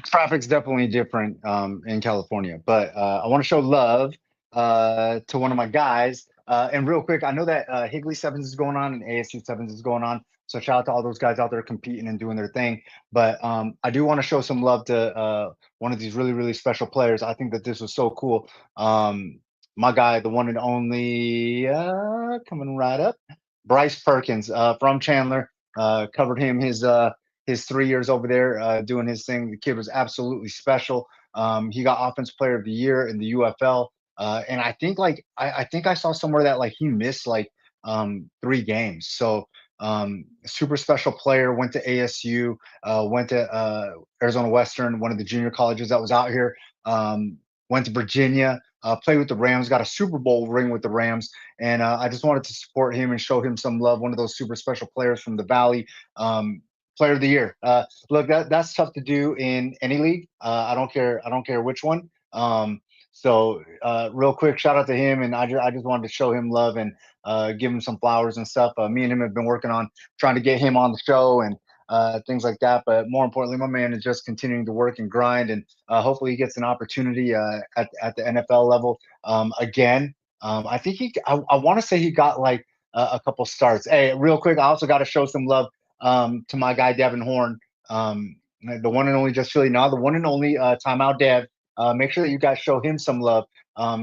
Traffic's definitely different in California, but I want to show love to one of my guys. And real quick, I know that Higley Sevens is going on and ASU Sevens is going on. So shout out to all those guys out there competing and doing their thing. But I do want to show some love to one of these really, really special players. I think that this was so cool. My guy, the one and only, coming right up, Bryce Perkins from Chandler. Covered him his 3 years over there doing his thing. The kid was absolutely special. He got Offensive Player of the Year in the UFL. And I think I think I saw somewhere that like he missed like 3 games. So super special player, went to ASU, went to Arizona Western, one of the junior colleges that was out here. Went to Virginia, played with the Rams, got a Super Bowl ring with the Rams. And I just wanted to support him and show him some love. One of those super special players from the Valley. Player of the Year. Look, that's tough to do in any league. I don't care. I don't care which one. So real quick, shout out to him, and I just wanted to show him love and give him some flowers and stuff. Me and him have been working on trying to get him on the show and things like that. But more importantly, my man is just continuing to work and grind, and hopefully he gets an opportunity at the NFL level again. I think I want to say he got like a couple starts. Hey, real quick, I also got to show some love to my guy Devin Horn, the one and only Just Philly now, the one and only Timeout Dev. Make sure that you guys show him some love.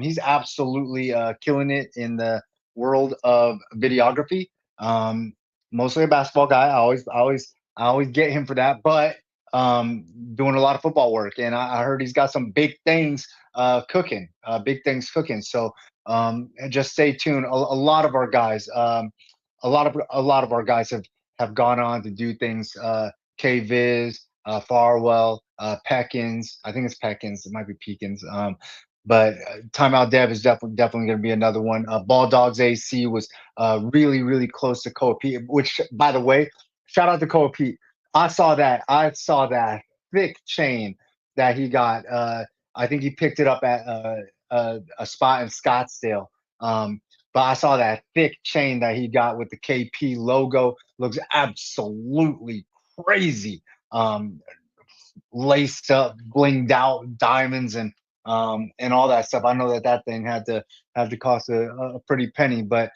He's absolutely killing it in the world of videography. Mostly a basketball guy. I always get him for that, but doing a lot of football work. And I heard he's got some big things cooking. Big things cooking. So just stay tuned. A lot of our guys, a lot of our guys have gone on to do things. K Viz, Farwell, Peckins. I think it's Peckins. It might be Peekins. But Timeout Dev is definitely going to be another one. Ball Dogs AC was really, really close to Koa Pete, which, by the way, shout out to Koa Pete. I saw that. I saw that thick chain that he got. I think he picked it up at a spot in Scottsdale. But I saw that thick chain that he got with the KP logo. Looks absolutely crazy. Laced up, blinged out diamonds and all that stuff. I know that thing had to cost a pretty penny, but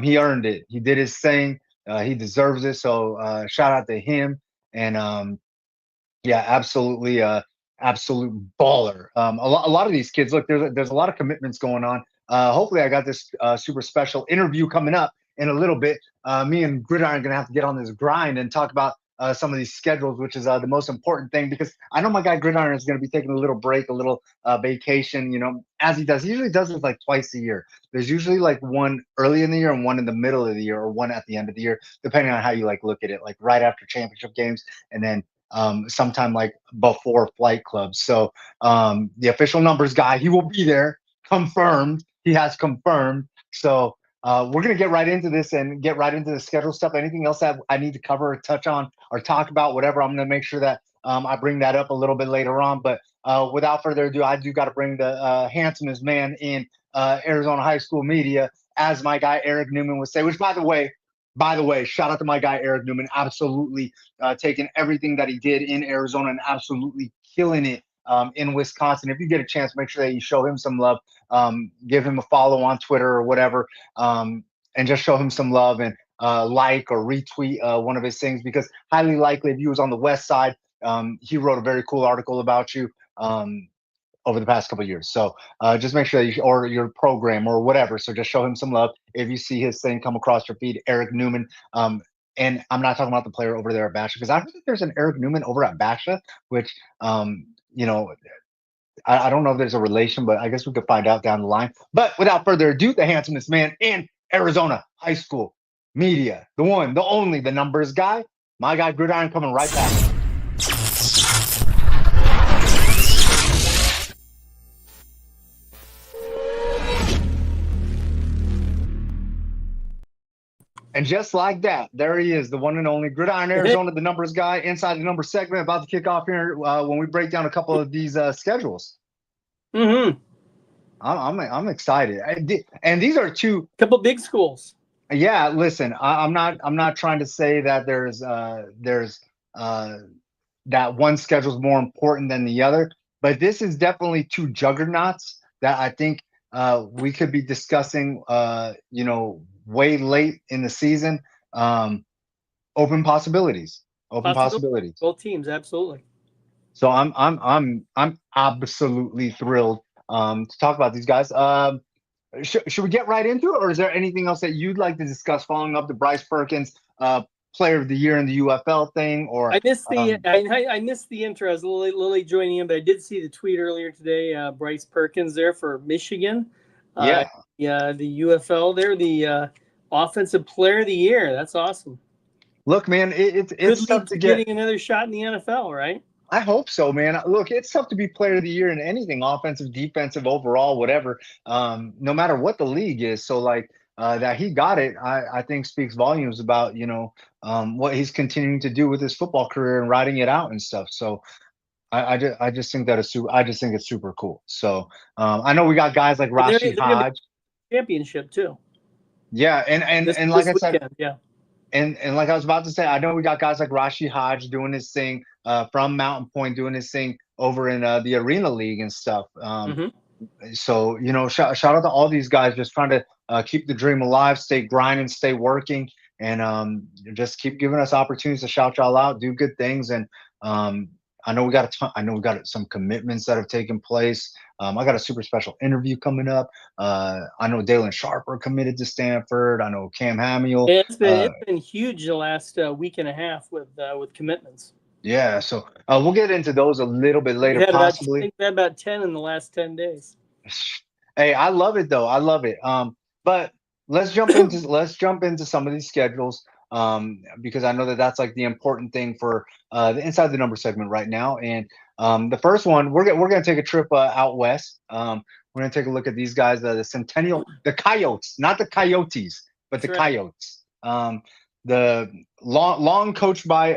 he earned it. He did his thing. He deserves it. So shout out to him. And yeah, absolutely, absolute baller. A lot of these kids. Look, there's a lot of commitments going on. Hopefully, I got this super special interview coming up in a little bit. Me and Gridiron are gonna have to get on this grind and talk about some of these schedules, which is the most important thing, because I know my guy Gridiron is going to be taking a little break, a little vacation, as he does. He usually does this like twice a year. There's usually like one early in the year and one in the middle of the year, or one at the end of the year, depending on how you like look at it, like right after championship games and then sometime like before flight clubs. So the official numbers guy, he will be there, confirmed. He has confirmed. So we're going to get right into this and get right into the schedule stuff. Anything else that I need to cover or touch on or talk about, whatever, I'm going to make sure that I bring that up a little bit later on. But without further ado, I do got to bring the handsomest man in Arizona high school media, as my guy Eric Newman would say, which, by the way, shout out to my guy Eric Newman, absolutely taking everything that he did in Arizona and absolutely killing it in Wisconsin. If you get a chance, make sure that you show him some love. Give him a follow on Twitter or whatever, and just show him some love and like or retweet one of his things, because highly likely if he was on the West Side, he wrote a very cool article about you over the past couple of years. So just make sure that or your program or whatever. So just show him some love if you see his thing come across your feed, Eric Newman. And I'm not talking about the player over there at Basha, because I heard that there's an Eric Newman over at Basha, which I don't know if there's a relation, but I guess we could find out down the line. But without further ado, the handsomest man in Arizona high school media, the one, the only, the numbers guy, my guy Gridiron, coming right back. And just like that, there he is, the one and only Gridiron Arizona, the numbers guy, inside the numbers segment, about to kick off here when we break down a couple of these schedules. Mm-hmm. I'm excited, and these are two couple big schools. Yeah, listen, I'm not trying to say that there's that one schedule is more important than the other. But this is definitely two juggernauts that I think we could be discussing, way late in the season. Um, open possibilities, open Possibility. possibilities. Both teams, absolutely. So I'm absolutely thrilled to talk about these guys. Should we get right into it, or is there anything else that you'd like to discuss following up the Bryce Perkins Player of the Year in the UFL thing? Or I missed I missed the intro. I was Lily joining in, but I did see the tweet earlier today. Bryce Perkins there for Michigan. yeah, The UFL there, the Offensive Player of the Year. That's awesome. look, man, Could it's tough lead to to get. getting another shot in the NFL, right? I hope so, man. Look, it's tough to be player of the year in anything, offensive, defensive, overall, whatever. No matter what the league is. So like that he got it, I think speaks volumes about what he's continuing to do with his football career and riding it out and stuff. So I just think that is super. I just think it's super cool. So I know we got guys like And Rashi they're going to be Hodge. championship too. Yeah, and like This I said, weekend, yeah. and like I was about to say, I know we got guys like Rashi Hodge doing his thing from Mountain Point, doing his thing over in the Arena League and stuff. Mm-hmm. So shout out to all these guys just trying to keep the dream alive, stay grinding, stay working, and just keep giving us opportunities to shout y'all out, do good things. And um, I know we got a ton, I know we got some commitments that have taken place. I got a super special interview coming up. I know Dalen Sharper committed to Stanford. I know Cam Hamill. Yeah, it's been huge the last week and a half with commitments. Yeah, so we'll get into those a little bit We've later, had about I possibly. think we had about 10 in the last 10 days. Hey, I love it though. I love it. But let's jump into some of these schedules because I know that that's like the important thing for the inside the number segment right now. And the first one, we're gonna take a trip out west. We're gonna take a look at these guys, the Centennial, the Coyotes, not the Coyotes, but That's the right. Coyotes. The long coached by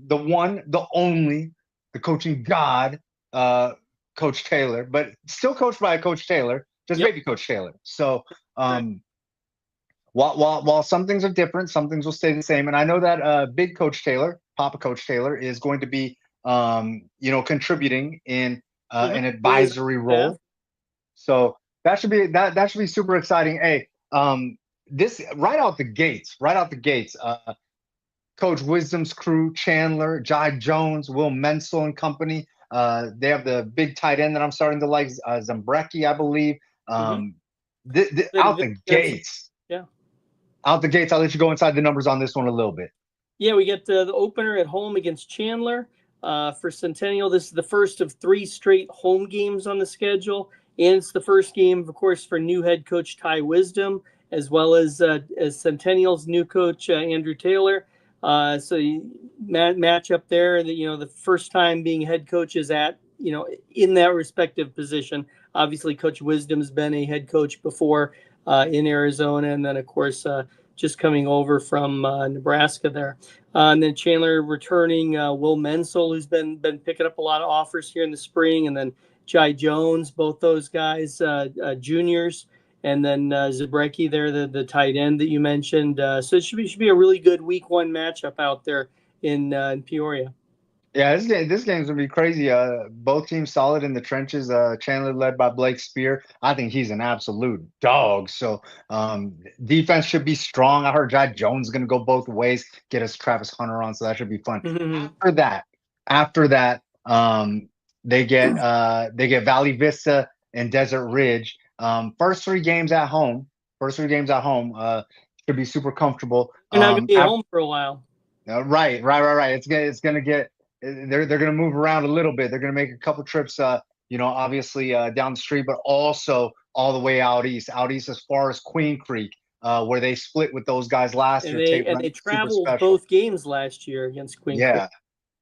the one, the only, the coaching god, Coach Taylor, but still coached by Coach Taylor, just Yep. maybe Coach Taylor. So Right. while some things are different, some things will stay the same. And I know that big Coach Taylor, Papa Coach Taylor, is going to be contributing in Mm-hmm. an advisory role. So that should be super exciting. Hey, this right out the gates, Coach Wisdom's crew, Chandler, Jai Jones, Will Mensel and company. They have the big tight end that I'm starting to like, Zembrecki, I believe. Mm-hmm. Out the gates. Yeah. Out the gates. I'll let you go inside the numbers on this one a little bit. Yeah, we get the opener at home against Chandler for Centennial. This is the first of 3 straight home games on the schedule, and it's the first game, of course, for new head coach Ty Wisdom, as well as Centennial's new coach Andrew Taylor. So match up there. The first time being head coaches at in that respective position. Obviously, Coach Wisdom's been a head coach before in Arizona, and then of course just coming over from Nebraska there. And then Chandler returning Will Mensel, who's been picking up a lot of offers here in the spring, and then Jai Jones, both those guys juniors, and then Zembrecki there, the tight end that you mentioned. So it should be a really good week 1 matchup out there in Peoria. Yeah, this game's gonna be crazy. Both teams solid in the trenches. Chandler led by Blake Spear. I think he's an absolute dog. So defense should be strong. I heard Jai Jones is gonna go both ways, get us Travis Hunter on, so that should be fun. Mm-hmm. After that, they get Valley Vista and Desert Ridge. First three games at home. Should be super comfortable. They're not going to be at home for a while. Right. It's gonna get. They're gonna move around a little bit. They're gonna make a couple trips. Obviously down the street, but also all the way out east as far as Queen Creek, where they split with those guys last year. They traveled both games last year against Queen Creek.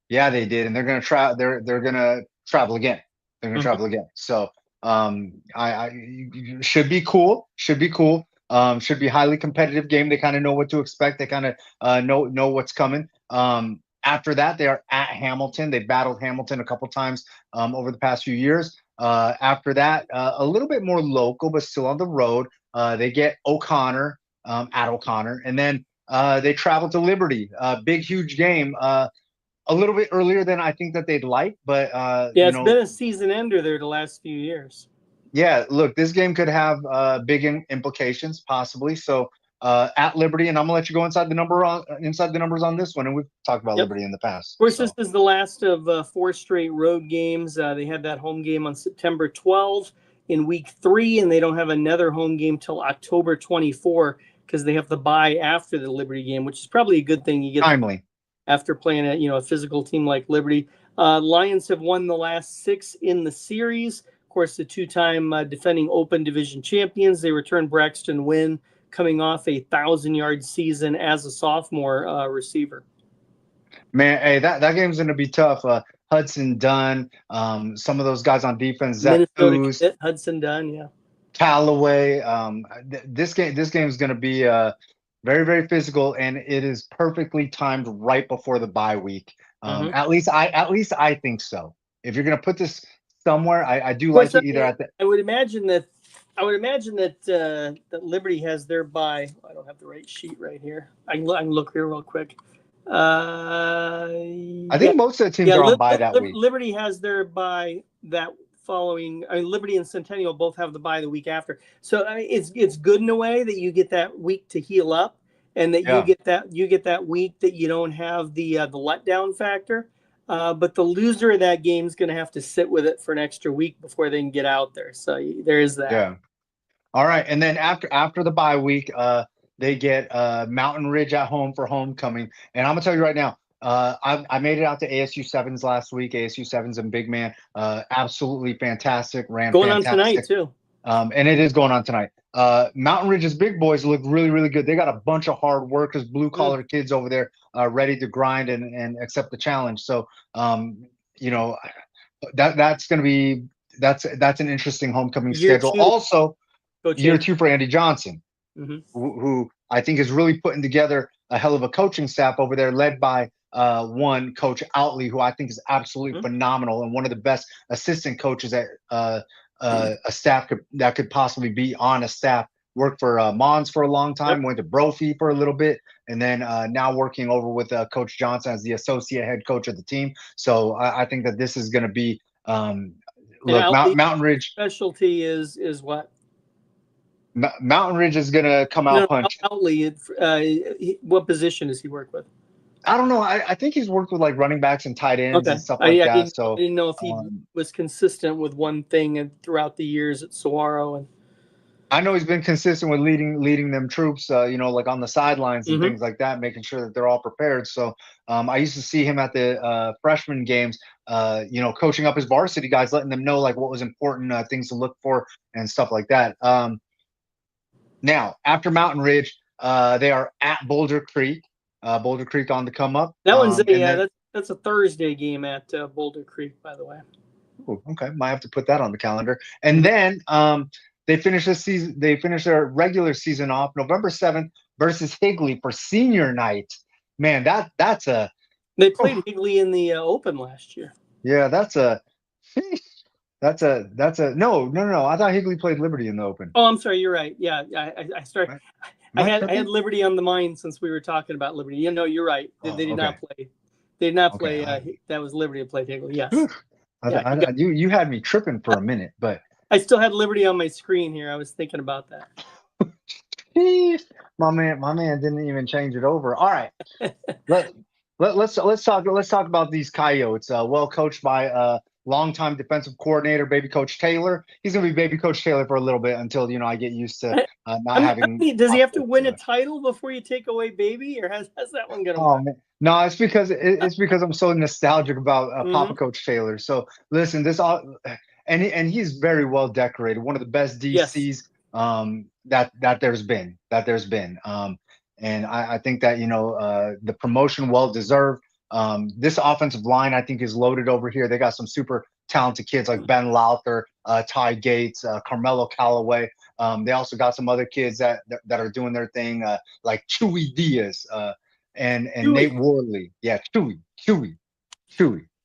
Yeah, they did, and they're gonna try. They're gonna travel again. So I should be cool. Should be highly competitive game. They kind of know what to expect. They kind of know what's coming. After that, they are at Hamilton. They battled Hamilton a couple times over the past few years. After that, a little bit more local, but still on the road. They get O'Connor at O'Connor, and then they travel to Liberty. Big, huge game. a little bit earlier than I think that they'd like, but Yeah, it's been a season ender there the last few years. yeah, look, this game could have big implications possibly. So at Liberty, and I'm gonna let you go inside the numbers on this one, and we've talked about Yep. Liberty in the past. Of course, this is the last of 4 straight road games. They had that home game on September 12 in week 3, and they don't have another home game till October 24 because they have the bye after the Liberty game, which is probably a good thing. You get timely after playing a physical team like Liberty. Lions have won the last 6 in the series. Of course, the 2-time defending Open Division champions. They returned Braxton Wynn, coming off a 1,000-yard season as a sophomore receiver. Man, hey, that game's gonna be tough. Hudson Dunn, some of those guys on defense, Zach Minnesota Kit, Hudson Dunn, yeah. Callaway. This game is gonna be very, very physical, and it is perfectly timed right before the bye week. At least I think so. If you're gonna put this somewhere, I do like it either at the. I would imagine that that Liberty has their bye. I don't have the right sheet right here. I can look here real quick. I think most of the teams are on bye that week. Liberty has their bye that following. I mean, Liberty and Centennial both have the bye the week after. So I mean, it's good in a way that you get that week to heal up, and that you get that week that you don't have the letdown factor. But the loser of that game is going to have to sit with it for an extra week before they can get out there. So there is that. Yeah. All right, and then after the bye week, they get Mountain Ridge at home for homecoming. And I'm gonna tell you right now, I made it out to ASU Sevens last week. ASU Sevens and Big Man, absolutely fantastic. Going on tonight too. And it is going on tonight. Mountain Ridge's big boys look really, really good. They got a bunch of hard workers, blue collar kids over there, ready to grind and accept the challenge. So, that's going to be that's an interesting homecoming schedule. Also, year 2 for Andy Johnson, who I think is really putting together a hell of a coaching staff over there, led by one Coach Outley, who I think is absolutely phenomenal and one of the best assistant coaches that a staff that could possibly be on a staff. Worked for Mons for a long time, went to Brophy for a little bit, and then now working over with Coach Johnson as the associate head coach of the team. So I think that this is going to be Mountain Ridge specialty is what? Mountain Ridge is going to come out punching. Outley, what position does he work with? I don't know. I think he's worked with like running backs and tight ends and stuff like that. I didn't know if he was consistent with one thing and throughout the years at Saguaro. And I know he's been consistent with leading them troops, like on the sidelines and things like that, making sure that they're all prepared. So I used to see him at the freshman games, coaching up his varsity guys, letting them know like what was important, things to look for and stuff like that. Now, after Mountain Ridge, they are at Boulder Creek. Boulder Creek on the come up. That one's that's a Thursday game at Boulder Creek, by the way. Ooh, okay, might have to put that on the calendar. And then they finish this season. They finish their regular season off November 7th versus Higley for senior night. Man, that's a. They played Higley in the Open last year. Yeah, that's a no. I thought Higley played Liberty in the Open. Oh, I'm sorry. You're right. Yeah, I started. I had Liberty on the mind since we were talking about Liberty. You're right. They did not play. They did not play. That was Liberty that played Higley. Yes. You had me tripping for a minute, but I still had Liberty on my screen here. I was thinking about that. My man didn't even change it over. All right, let's talk about these Coyotes. Well coached by longtime defensive coordinator, baby Coach Taylor. He's gonna be baby Coach Taylor for a little bit until I get used to not having. Does he have to win a title before you take away baby, or how's that one gonna work? Man. No, it's because I'm so nostalgic about Papa Coach Taylor. So listen, and he's very well decorated, one of the best DCs that there's been. And I think that the promotion well deserved. This offensive line I think is loaded over here. They got some super talented kids like Ben Lowther, Ty Gates, Carmelo Callaway. They also got some other kids that are doing their thing, like Chewy Diaz and Chewy. Nate Worley. Yeah, Chewy.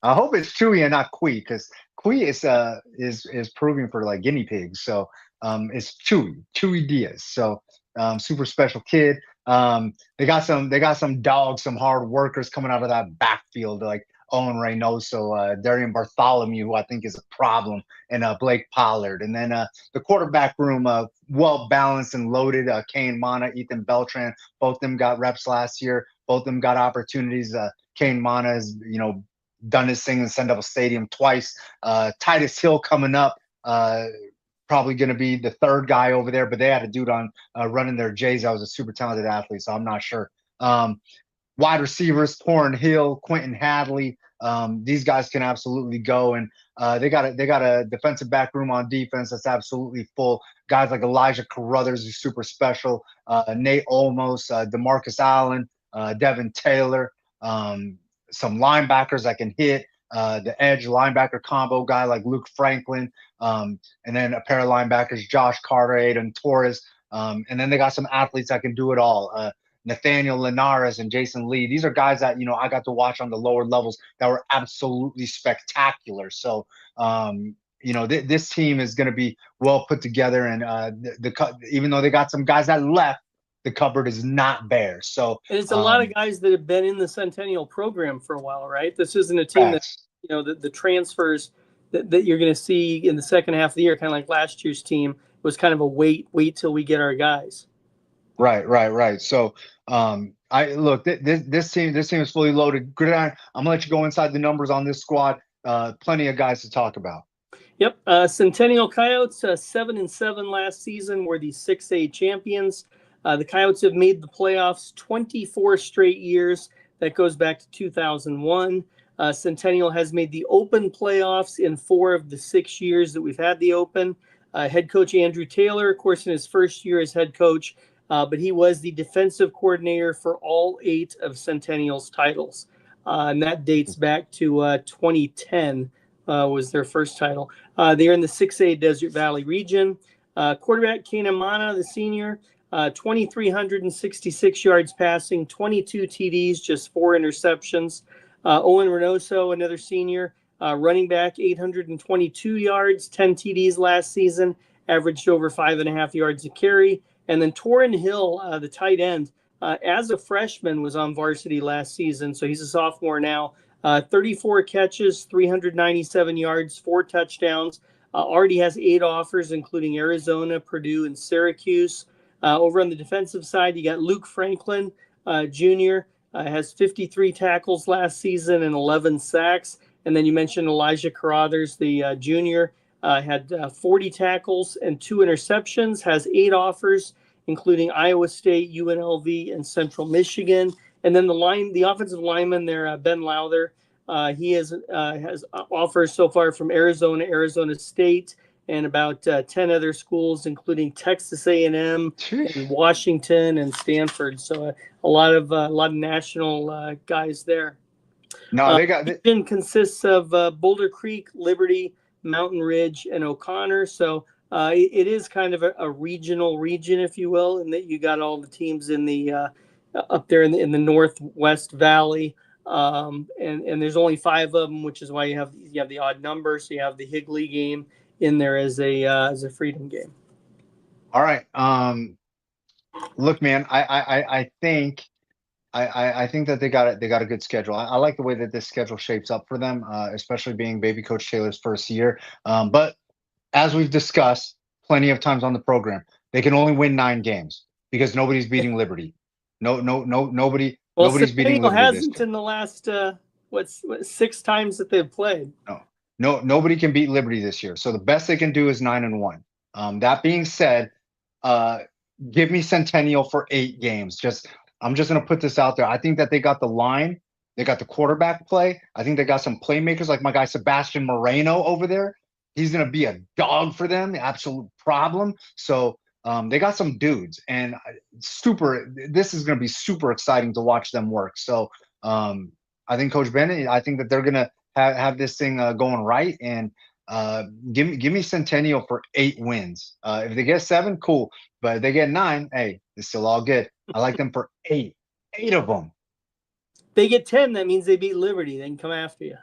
I hope it's Chewy and not Quee, because Quee is proving for like guinea pigs. So it's Chewy Diaz. So super special kid. They got some dogs, some hard workers coming out of that backfield, like Owen Reynoso, Darian Bartholomew, who I think is a problem, and Blake Pollard. And then the quarterback room, well balanced and loaded. Kane Mana, Ethan Beltran, both of them got reps last year. Both of them got opportunities. Kane Mana has, done his thing in Send Up Stadium twice. Titus Hill coming up. Probably going to be the third guy over there, but they had a dude on running their Jays. I was a super talented athlete, so I'm not sure. Wide receivers, Torrin Hill, Quentin Hadley. These guys can absolutely go, and they got a defensive back room on defense that's absolutely full. Guys like Elijah Carruthers, who's super special. Nate Olmos, DeMarcus Allen, Devin Taylor. Some linebackers that can hit. The edge linebacker combo guy like Luke Franklin, and then a pair of linebackers, Josh Carter, Aiden Torres, and then they got some athletes that can do it all. Nathaniel Linares and Jason Lee. These are guys that, I got to watch on the lower levels that were absolutely spectacular. So, this team is going to be well put together, and even though they got some guys that left, the cupboard is not bare. So and it's a lot of guys that have been in the Centennial program for a while, right? This isn't a team that, the transfers that you're going to see in the second half of the year, kind of like last year's team, was kind of a wait till we get our guys. Right. So I look, this team is fully loaded. Gridiron, I'm gonna let you go inside the numbers on this squad. Plenty of guys to talk about. Yep. Centennial Coyotes, 7-7 last season, were the 6A champions. The Coyotes have made the playoffs 24 straight years. That goes back to 2001. Centennial has made the Open playoffs in 4 of the 6 years that we've had the Open. Head coach Andrew Taylor, of course, in his first year as head coach, but he was the defensive coordinator for all 8 of Centennial's titles. And that dates back to 2010 was their first title. They're in the 6A Desert Valley region. Quarterback Kane Mana, the senior, 2,366 yards passing, 22 TDs, just 4 interceptions. Owen Reynoso, another senior, running back, 822 yards, 10 TDs last season, averaged over 5.5 yards a carry. And then Torrin Hill, the tight end, as a freshman, was on varsity last season, so he's a sophomore now. 34 catches, 397 yards, 4 touchdowns. Already has 8 offers, including Arizona, Purdue, and Syracuse. Over on the defensive side, you got Luke Franklin, Jr., has 53 tackles last season and 11 sacks. And then you mentioned Elijah Carruthers, the junior, had 40 tackles and 2 interceptions, has 8 offers, including Iowa State, UNLV, and Central Michigan. And then the offensive lineman there, Ben Lowther, he has offers so far from Arizona State, and about 10 other schools, including Texas A&M and Washington and Stanford. So a lot of national guys there. No, they got. The region consists of Boulder Creek, Liberty, Mountain Ridge, and O'Connor. So it is kind of a regional region, if you will, in that you got all the teams in the up there in the Northwest Valley. And there's only 5 of them, which is why you have the odd number. So you have the Higley game in there as a freedom game. All right. Look, man, I think that they got a good schedule. I like the way that this schedule shapes up for them, especially being baby Coach Taylor's first year. But as we've discussed plenty of times on the program, they can only win 9 games because nobody's beating Liberty. Nobody. Well, nobody's beating Liberty. Hasn't in the last 6 times that they've played. No, nobody can beat Liberty this year. So the best they can do is 9-1. That being said, give me Centennial for 8 games. I'm just going to put this out there. I think that they got the line. They got the quarterback play. I think they got some playmakers like my guy Sebastian Moreno over there. He's going to be a dog for them, the absolute problem. So they got some dudes, and this is going to be super exciting to watch them work. So I think Coach Bennett, I think that they're going to have this thing going right, and give me Centennial for 8 wins. If they get 7, cool. But if they get 9, hey, it's still all good. I like them for 8 of them. They get 10, that means they beat Liberty. They can come after you.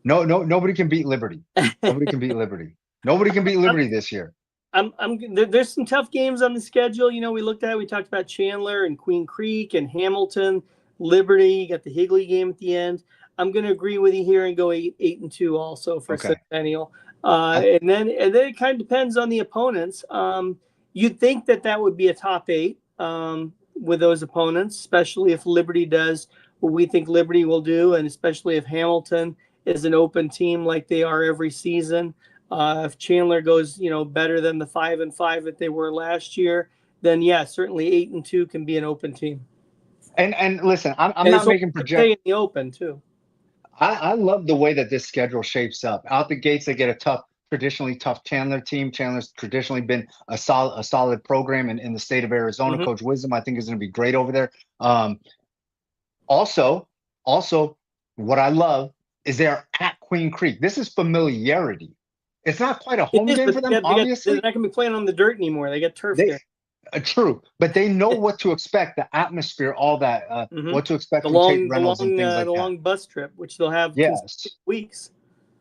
No, nobody can beat Liberty. Nobody can beat Liberty. Nobody can beat Liberty this year. There's some tough games on the schedule. We talked about Chandler and Queen Creek and Hamilton, Liberty. You got the Higley game at the end. I'm going to agree with you here and go 8-2 also for Okay. Centennial. I, And then it kind of depends on the opponents. You'd think that would be a top 8 with those opponents, especially if Liberty does what we think Liberty will do, and especially if Hamilton is an open team like they are every season. If Chandler goes, better than the 5-5 that they were last year, then yeah, certainly 8-2 can be an open team. and listen, I'm And not it's making in the open too. I love the way that this schedule shapes up. Out the gates, they get a traditionally tough Chandler team. Chandler's traditionally been a solid program in the state of Arizona. Mm-hmm. Coach Wisdom, I think, is going to be great over there. Also, what I love is they're at Queen Creek. This is familiarity. It's not quite a It home is, game but for them, obviously. they're not going to be playing on the dirt anymore. They got turf They there. True, but they know what to expect, the atmosphere, all that, Mm-hmm. what to expect from Tate Reynolds and things like the that. long bus trip, which they'll have Yes. weeks.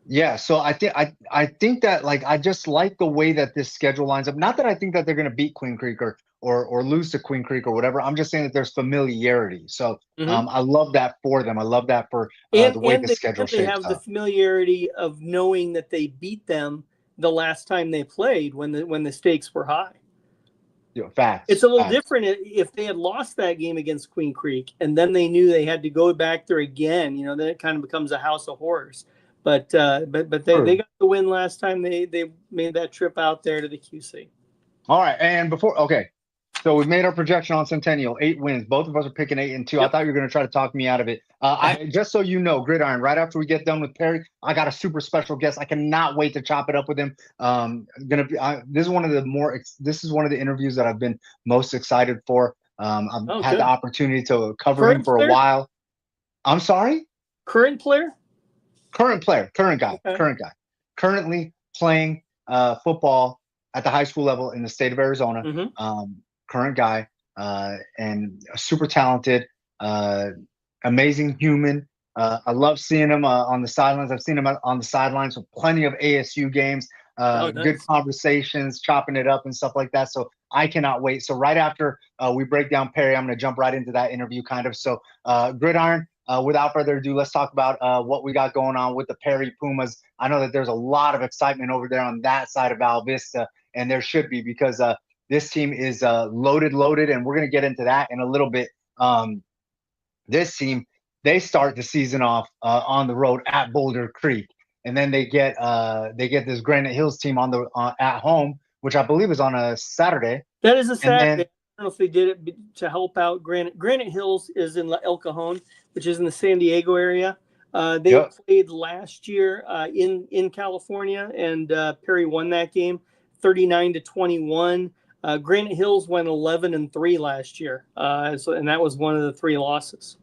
Yeah, so I think that, like, I just like the way that this schedule lines up. Not that I think that they're going to beat Queen Creek or lose to Queen Creek or whatever. I'm just saying that there's familiarity. So Mm-hmm. I love that for them. I love that for the way the schedule they shapes have the up. familiarity of knowing that they beat them the last time they played when the stakes were high. Facts. It's a little different if they had lost that game against Queen Creek and then they knew they had to go back there again. Then it kind of becomes a house of horrors. But they got the win last time they made that trip out there to the QC. All right, and so we made our projection on Centennial, 8 wins. Both of us are picking 8-2. Yep. I thought you were going to try to talk me out of it. I just so you know, Gridiron, right after we get done with Perry, I got a super special guest. I cannot wait to chop it up with him. This is one of the interviews that I've been most excited for. I've had the opportunity to cover him for a while. I'm sorry? Current player? Current guy. Currently playing football at the high school level in the state of Arizona. Mm-hmm. Current guy, and super talented, amazing human. I love seeing him on the sidelines. I've seen him on the sidelines with plenty of ASU games, nice. Good conversations, chopping it up and stuff like that. So I cannot wait. So right after we break down Perry, I'm going to jump right into that interview kind of. So Gridiron, without further ado, let's talk about what we got going on with the Perry Pumas. I know that there's a lot of excitement over there on that side of Val Vista, and there should be, because this team is loaded, and we're going to get into that in a little bit. This team, they start the season off on the road at Boulder Creek, and then they get this Granite Hills team at home, which I believe is on a Saturday. That is a Saturday. I don't know if they did it to help out Granite. Granite Hills is in El Cajon, which is in the San Diego area. They played last year in California, and Perry won that game 39-21. Granite Hills went 11-3 last year, and that was one of the 3 losses.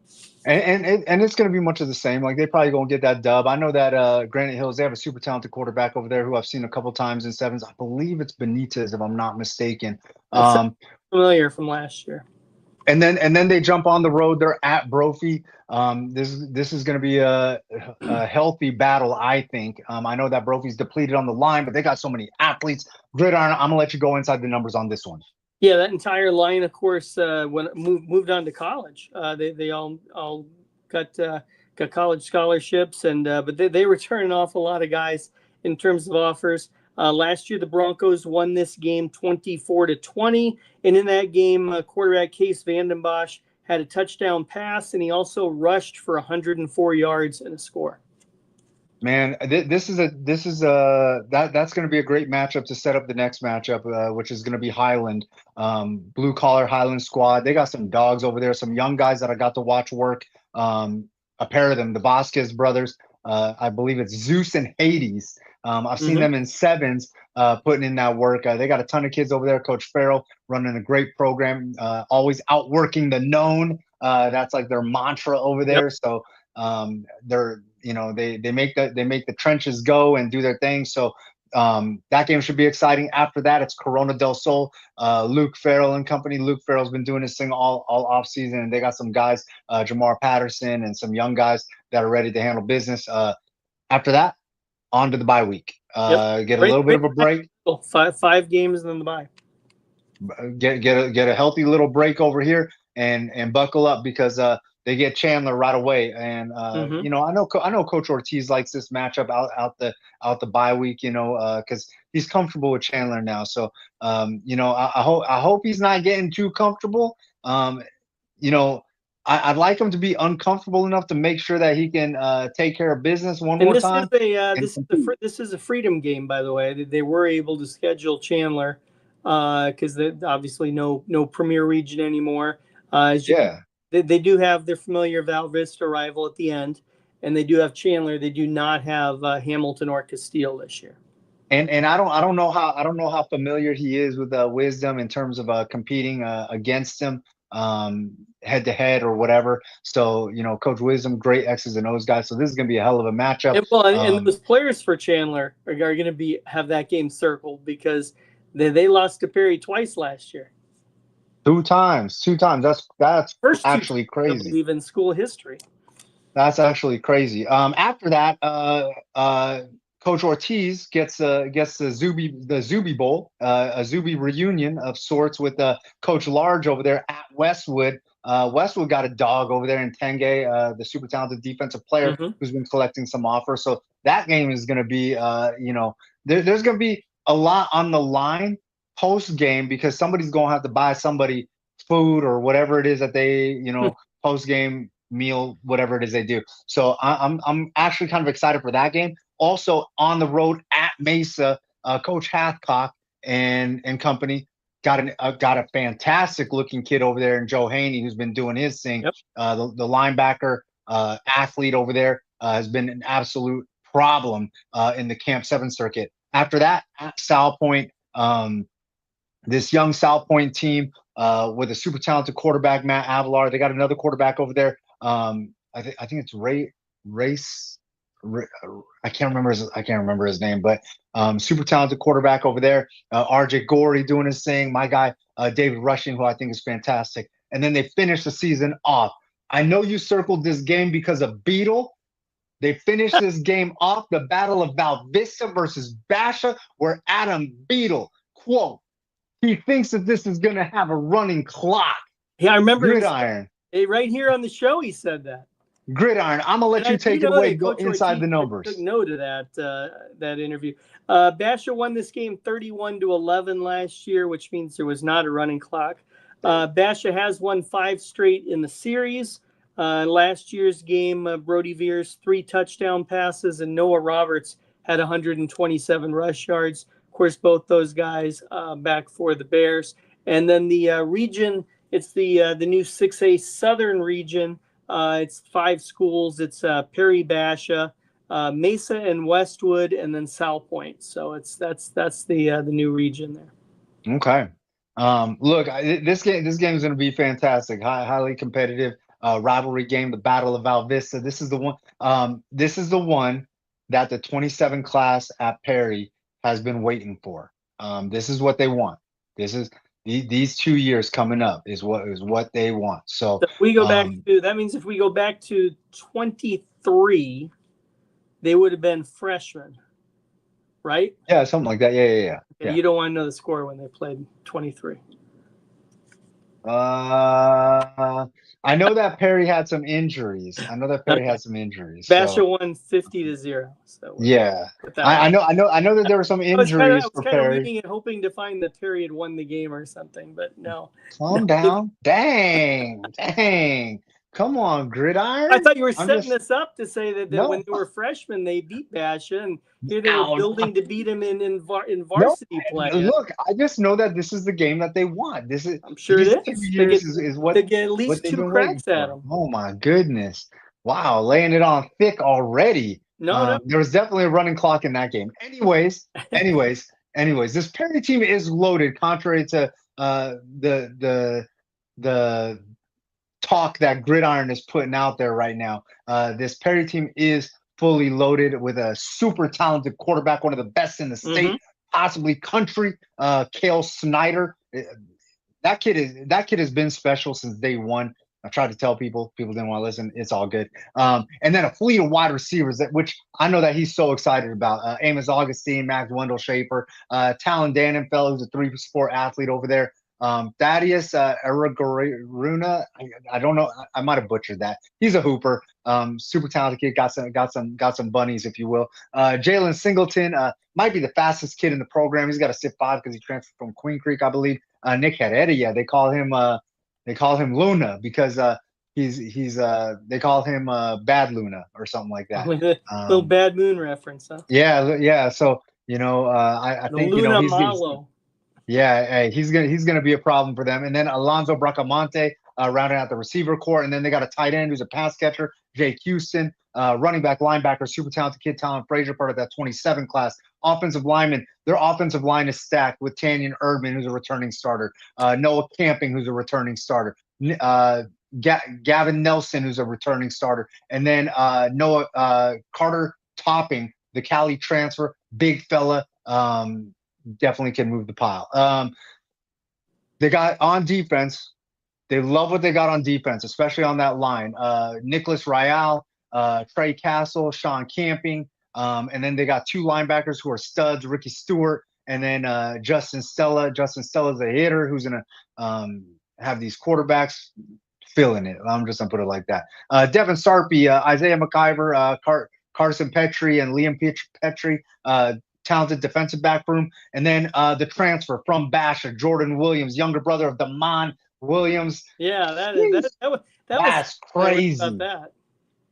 And it's going to be much of the same. Like, they probably going to get that dub. I know that Granite Hills, they have a super talented quarterback over there who I've seen a couple times in sevens. I believe it's Benitez, if I'm not mistaken. Familiar from last year. And then they jump on the road. They're at Brophy. This is going to be a healthy battle, I think. I know that Brophy's depleted on the line, but they got so many athletes. Gridiron, I'm going to let you go inside the numbers on this one. Yeah, that entire line, of course, when moved on to college, they all got college scholarships, and but they return an awful lot of guys in terms of offers. Last year, the Broncos won this game 24-20, and in that game, quarterback Case Vandenbosch had a touchdown pass, and he also rushed for 104 yards and a score. Man, that's going to be a great matchup to set up the next matchup, which is going to be Highland, blue collar Highland squad. They got some dogs over there, some young guys that I got to watch work. A pair of them, the Vasquez brothers. I believe it's Zeus and Hades. I've seen them in sevens putting in that work. They got a ton of kids over there. Coach Farrell running a great program, always outworking the known. That's like their mantra over there. So they're, they make the trenches go and do their thing. So that game should be exciting. After that, it's Corona del Sol, Luke Farrell and company. Luke Farrell's been doing this thing all off season, and they got some guys, Jamar Patterson, and some young guys that are ready to handle business. After that, on to the bye week. Get a little bit of a break. 5 games and then the bye. Get a healthy little break over here and buckle up, because they get Chandler right away. And Mm-hmm. you know, I know Coach Ortiz likes this matchup out the bye week, you know, because he's comfortable with Chandler now. So you know, I hope he's not getting too comfortable. You know, I'd like him to be uncomfortable enough to make sure that he can take care of business one And more time and compete. this is a freedom game, by the way. They were able to schedule Chandler because obviously no Premier Region anymore. As you can, Yeah. they do have their familiar Val Vista rival at the end, and they do have Chandler. They do not have Hamilton or Castile this year. And I don't know how familiar he is with Wisdom in terms of competing against him head to head or whatever. So you know, Coach Wisdom, great X's and O's guy. So this is going to be a hell of a matchup. And those players for Chandler are going to have that game circled because they lost to Perry twice last year. Two times. That's First two actually times, I crazy. believe, in school history. That's actually crazy. After that, Coach Ortiz gets the Zuby Bowl, a Zuby reunion of sorts with Coach Large over there at Westwood. Westwood got a dog over there in Tenge, the super talented defensive player Mm-hmm. who's been collecting some offers. So that game is going to be, you know, there's going to be a lot on the line post game because somebody's going to have to buy somebody food or whatever it is that they, you know, post game meal, whatever it is they do. So I'm actually kind of excited for that game. Also on the road at Mesa, Coach Hathcock and company got a fantastic looking kid over there in Joe Haney who's been doing his thing. Yep. The linebacker athlete over there has been an absolute problem in the Camp 7 circuit. After that, at Sal Point, this young Sal Point team with a super talented quarterback, Matt Avalar. They got another quarterback over there. I think it's Race. I can't remember his name, but super talented quarterback over there. RJ Gorey doing his thing. My guy David Rushing, who I think is fantastic. And then they finished the season off. I know you circled this game because of Beetle. They finished this game off, the Battle of Val Vista versus Basha, where Adam Beetle, quote, he thinks that this is going to have a running clock. Yeah, I remember Gridiron. Right here on the show, he said that. Gridiron. I'm gonna let you take it away. Go inside the numbers. Took note of that interview. Basha won this game 31-11 last year, which means there was not a running clock. Basha has won 5 straight in the series. Last year's game, Brody Veers 3 touchdown passes, and Noah Roberts had 127 rush yards. Of course, both those guys back for the Bears. And then the region, it's the new 6A Southern region. It's 5 schools. It's Perry Basha, Mesa and Westwood, and then Sal Point. So that's the new region there. Okay. Look, this game is going to be fantastic. Highly competitive rivalry game. The Battle of Val Vista. This is the one. This is the one that the 27 class at Perry has been waiting for. This is what they want. This is these 2 years coming up is what they want. So if we go back to that means if we go back to 23, they would have been freshmen, right? Yeah, something like that. Yeah. You don't want to know the score when they played 23. I know that Perry had some injuries. Basha won 50-0. So yeah, I know that there were some injuries for Perry. I was reading it, hoping to find that Perry had won the game or something, but no. Calm down. Dang. Come on, Gridiron. I thought you were setting this up to say that when they were freshmen, they beat Basha, and here they were building to beat him in varsity play. Look, I just know that this is the game that they want. I'm sure it is what they get at least 2 cracks at them. Oh my goodness! Wow, laying it on thick already. No. There was definitely a running clock in that game. Anyways, this Perry team is loaded. Contrary to the talk that Gridiron is putting out there right now. This Perry team is fully loaded with a super talented quarterback, one of the best in the state, possibly country, Cale Snyder. That kid has been special since day one. I tried to tell people didn't want to listen. It's all good. And then a fleet of wide receivers, which I know that he's so excited about. Amos Augustine, Max Wendell Schaefer, Talon Dannenfeld, who's a 3-sport athlete over there. Thaddeus Aragoruna, I don't know, I might have butchered that. He's a hooper, super talented kid. Got some bunnies, if you will. Jalen Singleton might be the fastest kid in the program. He's got a 6'5" because he transferred from Queen Creek, I believe. Nick Heredia, they call him Luna because they call him Bad Luna or something like that. Little Bad Moon reference, huh? Yeah. So I The think Luna he's Malo. yeah, hey, he's gonna be a problem for them. And then Alonzo Bracamonte rounding out the receiver core, and then they got a tight end who's a pass catcher, Jake Houston, running back, linebacker, super talented kid, Talon Frazier, part of that 27 class. Offensive lineman, their offensive line is stacked with Tanyan Erdman, who's a returning starter, Noah Camping, who's a returning starter, Gavin Nelson, who's a returning starter, and then Noah Carter Topping, the Cali transfer, big fella. Definitely can move the pile. They got on defense. They love what they got on defense, especially on that line. Nicholas Rial, Trey Castle, Sean Camping, and then they got two linebackers who are studs, Ricky Stewart, and then Justin Stella. Justin Stella's a hitter who's gonna have these quarterbacks feeling it. I'm just gonna put it like that. Devin Sarpy, Isaiah McIver, Carson Petrie, and Liam Petrie. Talented defensive back room, and then the transfer from Basha, Jordan Williams, younger brother of Damon Williams. Yeah, That's crazy. about that.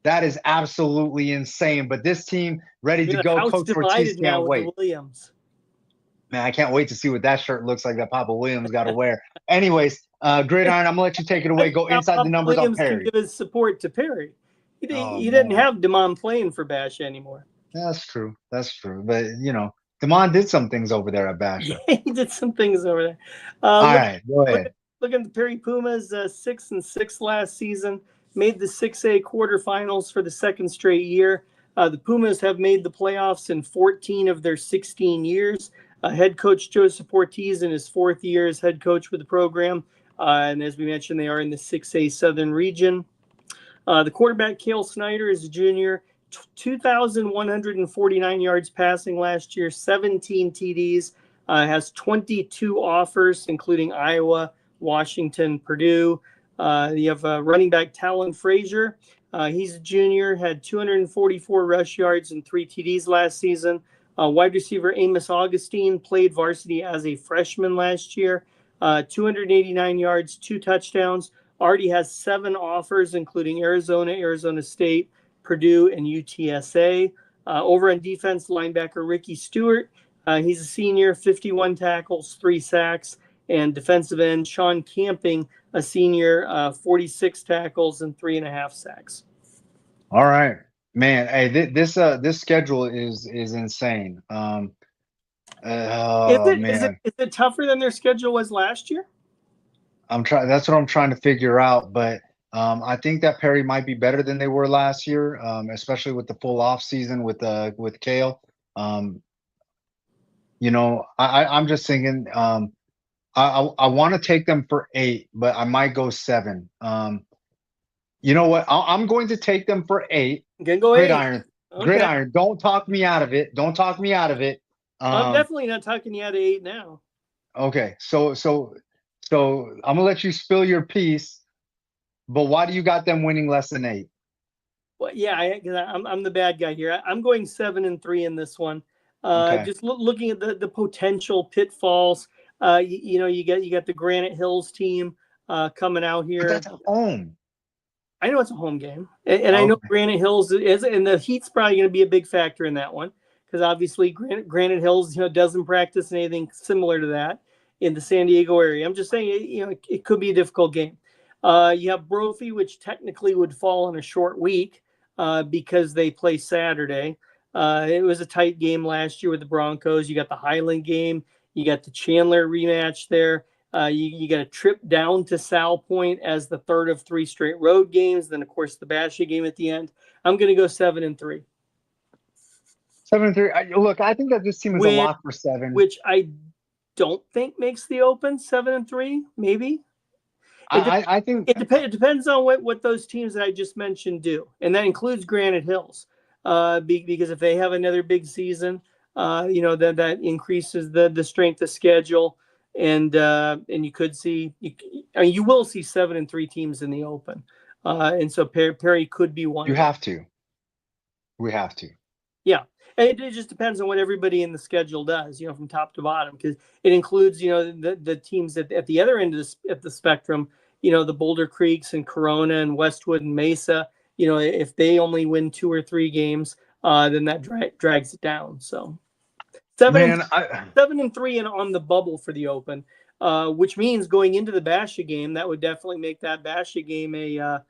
That is absolutely insane. But this team ready to go. House Coach divided Ortiz now can't with wait. the Williams. Man, I can't wait to see what that shirt looks like that Papa Williams got to wear. Anyways, Gridiron, I'm gonna let you take it away. Go inside the numbers Williams on Perry. can give his support to Perry. He Oh, didn't man. have Damon playing for Bash anymore. That's true. But Damon did some things over there at Basha. Yeah, he did some things over there. All right, go ahead. Look at the Perry Pumas, 6-6 last season. Made the 6A quarterfinals for the second straight year. The Pumas have made the playoffs in 14 of their 16 years. Head coach Joseph Ortiz in his fourth year as head coach with the program. And as we mentioned, they are in the 6A Southern region. The quarterback, Cale Snyder, is a junior. 2,149 yards passing last year, 17 TDs, has 22 offers, including Iowa, Washington, Purdue. You have running back Talon Frazier. He's a junior, had 244 rush yards and 3 TDs last season. Wide receiver Amos Augustine played varsity as a freshman last year, 289 yards, 2 touchdowns. Already has 7 offers, including Arizona, Arizona State, Purdue, and UTSA. Over on defense, linebacker Ricky Stewart. He's a senior, 51 tackles, 3 sacks. And defensive end Sean Camping, a senior, 46 tackles and 3.5 sacks. All right, man. Hey, this schedule is insane. Man. Is it tougher than their schedule was last year? That's what I'm trying to figure out. But I think that Perry might be better than they were last year, especially with the full off season with Cale. I'm just thinking. I want to take them for 8, but I might go 7. You know what? I'm going to take them for 8. Gonna go Gridiron. 8. Okay. Gridiron. Don't talk me out of it. I'm definitely not talking you out of 8 now. Okay, so I'm gonna let you spill your piece, but why do you got them winning less than 8? Well, yeah, I'm the bad guy here. I'm going 7-3 in this one. Okay. Just looking at the potential pitfalls. You got the Granite Hills team coming out here. But that's at home. I know it's a home game, and I know Granite Hills is, and the heat's probably going to be a big factor in that one because obviously Granite Hills, doesn't practice anything similar to that in the San Diego area. I'm just saying, it could be a difficult game. You have Brophy, which technically would fall on a short week because they play Saturday. It was a tight game last year with the Broncos. You got the Highland game. You got the Chandler rematch there. You got a trip down to Sal Point as the third of 3 straight road games. Then, of course, the Basha game at the end. I'm going to go 7-3. 7-3. Look, I think that this team is a lock for 7. Which I don't think makes the Open 7-3, maybe. I think it depends on what those teams that I just mentioned do, and that includes Granite Hills. Because if they have another big season, then that increases the strength of schedule. and you could see, I mean, you will see 7-3 teams in the Open, and so Perry could be one You of them. have to. We have to. Yeah, and it just depends on what everybody in the schedule does, from top to bottom, because it includes, the teams at the other end of the spectrum, the Boulder Creeks and Corona and Westwood and Mesa. If they only win 2 or 3 games, then that drags it down. So 7-3 and on the bubble for the Open, which means going into the Basha game, that would definitely make that Basha game a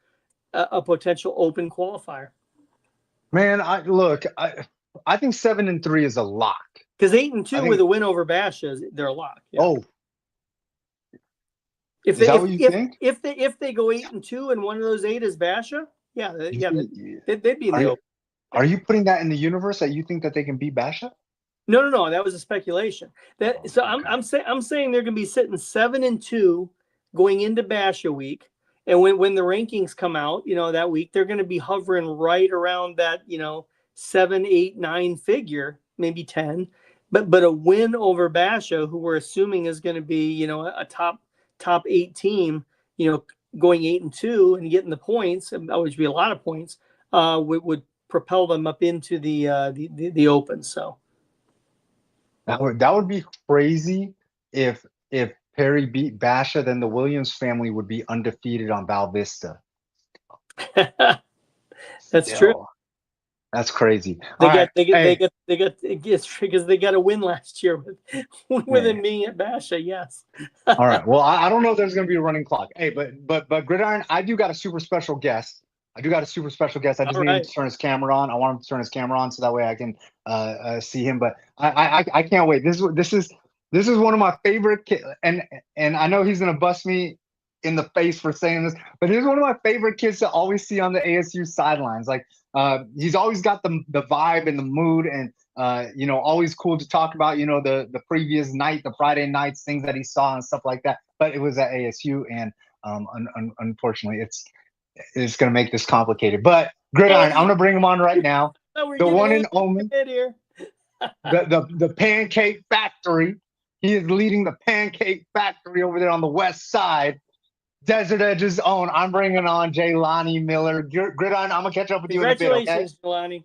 potential Open qualifier. Man, I think 7-3 is a lock. Because 8-2 with a win over Basha, they're a lock. Yeah. Oh, if they go 8-2 and one of those 8 is Basha, they'd be in the Open. Are you putting that in the universe that you think that they can beat Basha? No. That was a speculation. I'm saying they're going to be sitting 7-2 going into Basha week, and when the rankings come out, that week, they're going to be hovering right around that 7, 8, 9 figure, maybe 10, but a win over Basha, who we're assuming is going to be a top 8 team, going 8-2 and getting the points, that would be a lot of points, would propel them up into the Open. So. That would be crazy if Perry beat Basha, then the Williams family would be undefeated on Val Vista. That's true. That's crazy. They got because they got a win last year with him being at Basha. Yes. All right. Well, I don't know if there's going to be a running clock. Hey, but Gridiron, I do got a super special guest. I just need him to turn his camera on. I want him to turn his camera on so that way I can see him. But I can't wait. This is one of my favorite kids, and I know he's gonna bust me in the face for saying this, but he's one of my favorite kids to always see on the ASU sidelines. Like he's always got the vibe and the mood, and always cool to talk about. The previous night, the Friday nights, things that he saw and stuff like that. But it was at ASU, and unfortunately, it's going to make this complicated. But Gridiron, I'm going to bring him on right now. The one and only, the Pancake Factory. He is leading the Pancake Factory over there on the west side. Desert Edge's own. I'm bringing on Jalayne Miller. Gridiron, I'm going to catch up with you in a bit, okay? Congratulations, Jalayne.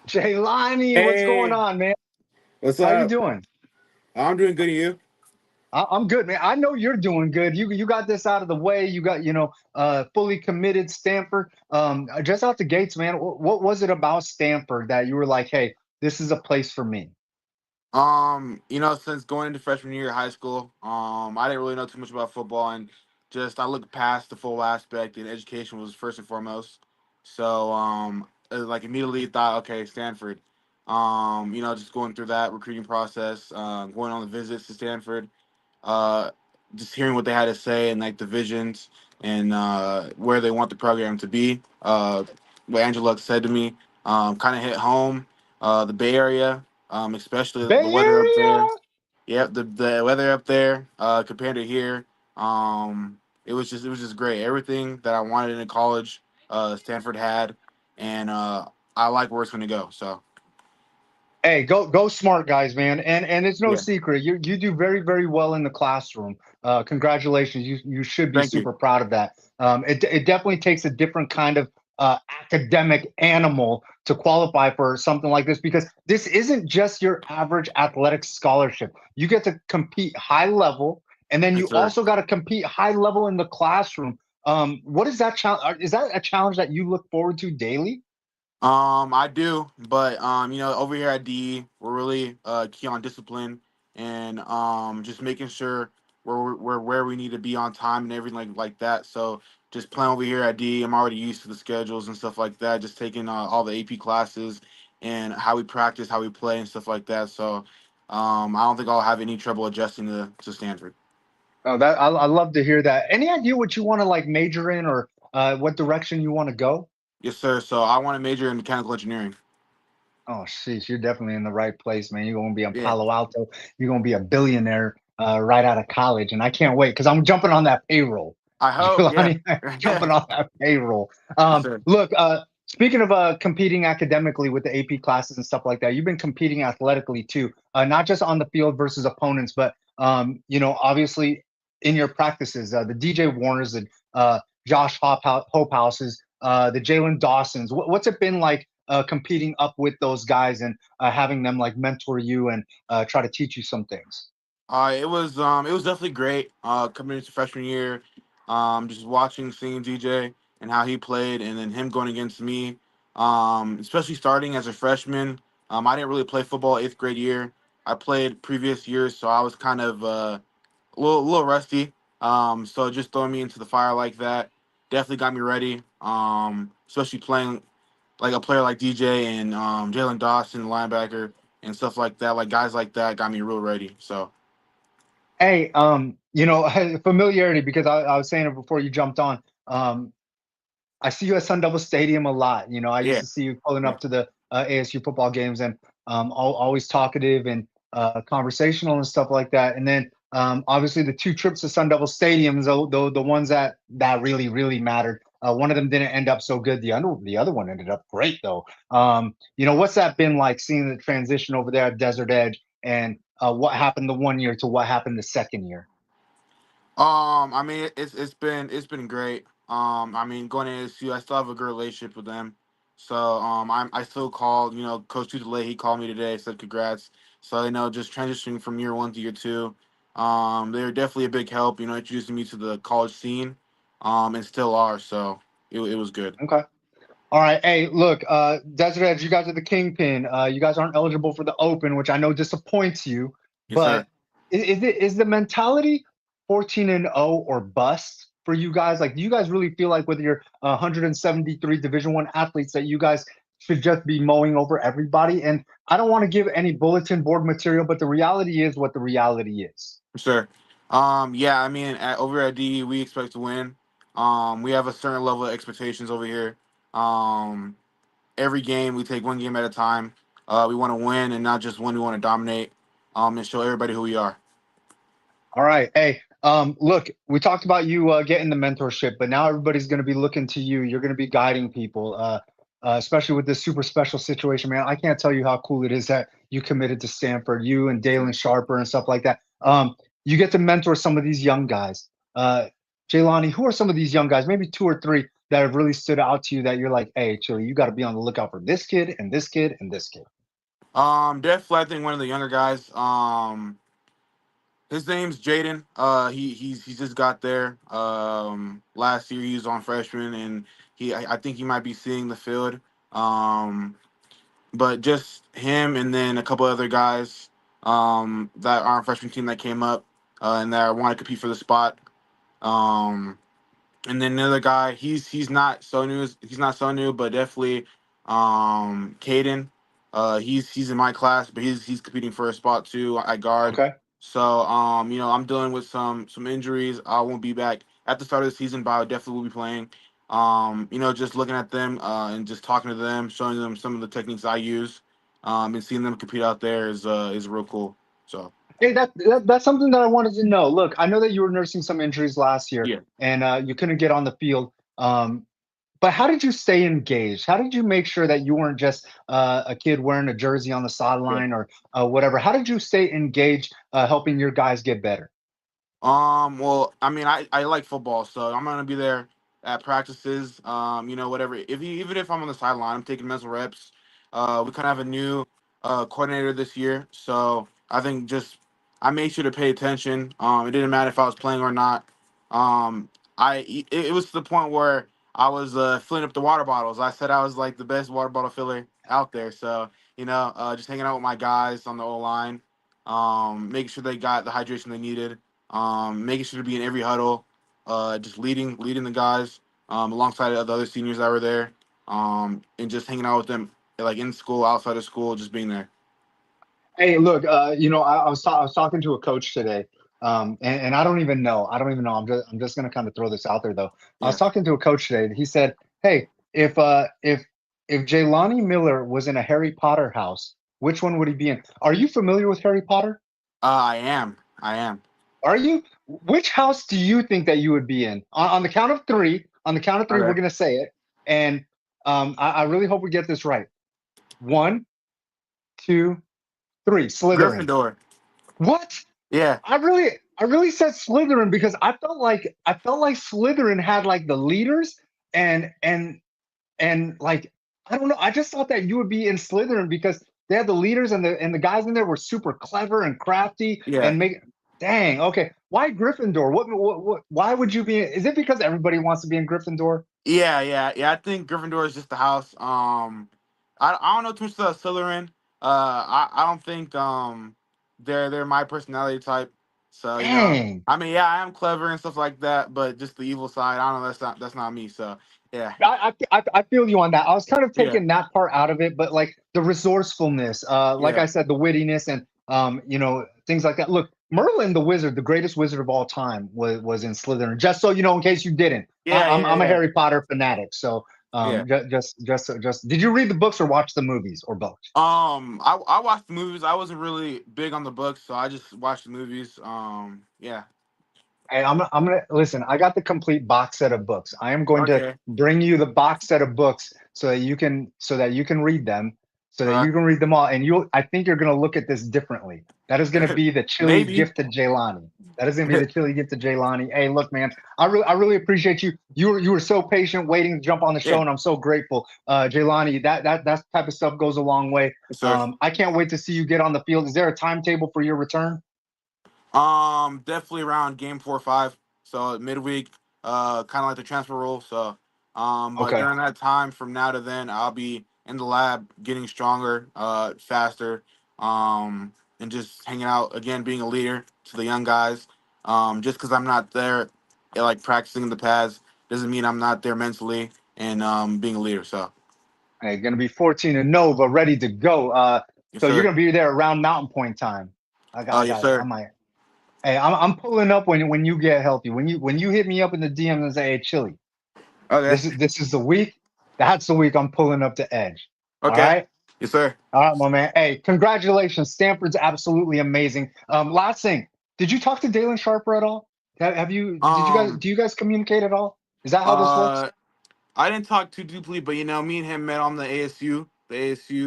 Jalayne, what's going on, man? What's up? How you doing? I'm doing good. And you? I'm good, man. I know you're doing good. You got this out of the way. You got fully committed Stanford. Just out the gates, man. What was it about Stanford that you were like, hey, this is a place for me? Since going into freshman year of high school, I didn't really know too much about football, and just I looked past the full aspect, and education was first and foremost. So, immediately thought, okay, Stanford. Just going through that recruiting process, going on the visits to Stanford, just hearing what they had to say and like the visions and where they want the program to be. What Angela said to me, kind of hit home. The Bay Area, especially the weather up there. Yep, the weather up there compared to here, it was just great. Everything that I wanted in college, Stanford had, and I like where it's going to go. So. Hey, go smart, guys, man. And it's no secret. You do very, very well in the classroom. Congratulations. You should be super proud of that. It definitely takes a different kind of academic animal to qualify for something like this, because this isn't just your average athletic scholarship. You get to compete high level, and then you also got to compete high level in the classroom. What is that challenge? Is that a challenge that you look forward to daily? I do, but over here at DE, we're really key on discipline and just making sure we're where we need to be on time and everything like that. So just playing over here at DE, I'm already used to the schedules and stuff like that. Just taking all the AP classes and how we practice, how we play, and stuff like that. So I don't think I'll have any trouble adjusting to Stanford. Oh, I love to hear that. Any idea what you want to like major in, or what direction you want to go? Yes, sir. So I want to major in mechanical engineering. Oh, sheesh, you're definitely in the right place, man. You're going to be in Palo Alto. You're going to be a billionaire right out of college. And I can't wait because I'm jumping on that payroll. I hope, yeah. Jelani jumping off that payroll. Yes, sir. Look, speaking of competing academically with the AP classes and stuff like that, you've been competing athletically too, not just on the field versus opponents, but obviously in your practices, the DJ Warners, the Josh Hopehouses, the Jalen Dawsons. What's it been like competing up with those guys and having them like mentor you and try to teach you some things? It was definitely great. Coming into freshman year, just watching, seeing DJ and how he played, and then him going against me. Especially starting as a freshman. I didn't really play football 8th grade year. I played previous years, so I was kind of a little rusty. So just throwing me into the fire like that definitely got me ready. Especially playing like a player like DJ and Jalen Dawson, linebacker, and stuff like that. Like guys like that got me real ready. So Hey, familiarity because I was saying it before you jumped on. I see you at Sun Devil Stadium a lot. I used yeah. to see you pulling Yeah. up to the ASU football games and always talkative and conversational and stuff like that. And then obviously the two trips to Sun Devil Stadiums, the ones that really really mattered. One of them didn't end up so good. The other one ended up great though. What's that been like seeing the transition over there at Desert Edge and what happened the one year to what happened the second year? I mean, it's been great. I mean, going to ASU, I still have a good relationship with them. So, I still called, Coach Delay. He called me today, said congrats. So, just transitioning from year one to year two, they're definitely a big help. Introducing me to the college scene, and still are. So, it was good. Okay. All right. Hey, look, Desert Edge, you guys are the kingpin. You guys aren't eligible for the Open, which I know disappoints you. Yes, sir. But is the mentality 14-0 or bust for you guys? Like, do you guys really feel like with your 173 Division One athletes that you guys should just be mowing over everybody? And I don't want to give any bulletin board material, but the reality is what the reality is. Yes, sir. Yeah, I mean, over at DE, we expect to win. We have a certain level of expectations over here. Um, every game we take one game at a time. We want to win and not just win. We want to dominate. And show everybody who we are. All right. Hey, look, we talked about you getting the mentorship, but now everybody's going to be looking to you. You're going to be guiding people, especially with this super special situation, man. I can't tell you how cool it is that you committed to Stanford, you and Dalen Sharper and stuff like that. You get to mentor some of these young guys. Jaylani, who are some of these young guys, maybe two or three that have really stood out to you that you're like, hey, Chili, you got to be on the lookout for this kid and this kid and this kid. Definitely, I think one of the younger guys. His name's Jaden. He just got there. Last year he was on freshman, and I think he might be seeing the field. Um, but just him and then a couple other guys that are on freshman team that came up and that want to compete for the spot. Um, and then another guy, he's not so new. He's not so new, but definitely Caden. He's in my class, but he's competing for a spot too at guard. Okay. So I'm dealing with some injuries. I won't be back at the start of the season, but I definitely will be playing. Just looking at them and just talking to them, showing them some of the techniques I use, and seeing them compete out there is real cool. So Hey, that's something that I wanted to know. Look, I know that you were nursing some injuries last year yeah. and you couldn't get on the field. But how did you stay engaged? How did you make sure that you weren't just a kid wearing a jersey on the sideline or whatever? How did you stay engaged, helping your guys get better? Well, I mean, I like football, so I'm gonna be there at practices. Whatever. Even if I'm on the sideline, I'm taking mental reps. We kind of have a new coordinator this year, so I think just I made sure to pay attention. It didn't matter if I was playing or not. It was to the point where I was filling up the water bottles. I said I was like the best water bottle filler out there. So just hanging out with my guys on the O line, making sure they got the hydration they needed, making sure to be in every huddle, just leading the guys alongside of the other seniors that were there, and just hanging out with them like in school, outside of school, just being there. Hey, look, I was talking to a coach today, and I don't even know. I don't even know. I'm just gonna kind of throw this out there though. I was Yeah. talking to a coach today. He said, "Hey, if Jaylani Miller was in a Harry Potter house, which one would he be in? Are you familiar with Harry Potter?" I am. I am. Are you? Which house do you think that you would be in? On the count of three. On the count of three, we're Okay. gonna say it, and I really hope we get this right. One, two, three. Slytherin. Gryffindor. What? Yeah. I really said Slytherin because I felt like Slytherin had like the leaders and like I don't know. I just thought that you would be in Slytherin because they had the leaders and the guys in there were super clever and crafty Yeah. and make. Dang. Okay. Why Gryffindor? What? Why would you be? Is it because everybody wants to be in Gryffindor? Yeah. I think Gryffindor is just the house. I don't know too much about Slytherin. I don't think they're my personality type. So Dang. I mean, yeah, I am clever and stuff like that, but just the evil side, I don't know. That's not me. So yeah, I feel you on that. I was kind of yeah, taking that part out of it, but like the resourcefulness, like yeah, I said, the wittiness and things like that. Look, Merlin the wizard, the greatest wizard of all time, was in Slytherin. Just so you know, in case you didn't, yeah, yeah, I'm a yeah, Harry Potter fanatic. So yeah. just did you read the books or watch the movies or both? I watched the movies. I wasn't really big on the books, so I just watched the movies. Yeah. Hey, I'm gonna listen. I got the complete box set of books. I am going to Okay. bring you the box set of books so that you can read them, so that Uh, you can read them all. And I think you're gonna look at this differently. That is gonna be the chili maybe. gift to Jaylani. That is gonna be the chili gift to Jaylani. Hey, look, man, I really appreciate you. You were so patient waiting to jump on the show, Yeah. and I'm so grateful. Jaylani, that type of stuff goes a long way. Yes, sir. I can't wait to see you get on the field. Is there a timetable for your return? Definitely around game 4 or 5. So midweek, kind of like the transfer rule. So, but Okay. during that time, from now to then, I'll be in the lab, getting stronger, faster, and just hanging out again, being a leader to the young guys. Just because I'm not there, like practicing the pads, doesn't mean I'm not there mentally and being a leader. So, Hey, gonna be 14-0, but ready to go. yes, So you're sir. gonna be there around Mountain Point time. I Yes, got it. I sir. might. Hey, I'm pulling up when you get healthy. When you hit me up in the DM and say, "Hey, Chili, Okay. this is the week." That's the week I'm pulling up to Edge. All Okay. right. Yes, sir. All right, my man. Hey, congratulations. Stanford's absolutely amazing. Last thing, did you talk to Dalen Sharper at all? Have you? Did you guys? Um. Do you guys communicate at all? Is that how this works? Uh. I didn't talk too deeply, but me and him met on the ASU visits we